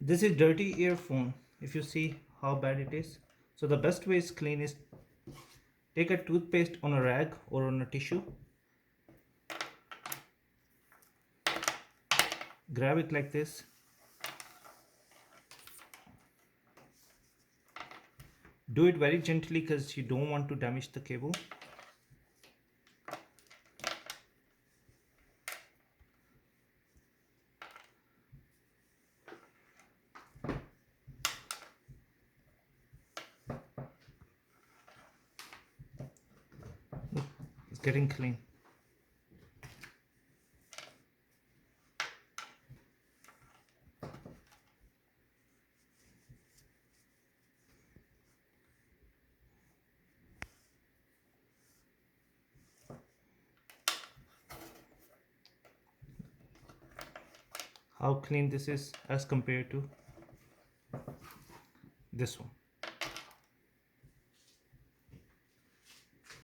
This is dirty earphone. If you see how bad it is. So the best way is clean is take a toothpaste on a rag or on a tissue. Grab it like this. Do it very gently because you don't want to damage the cable. Look, it's getting clean. How clean this is as compared to this one.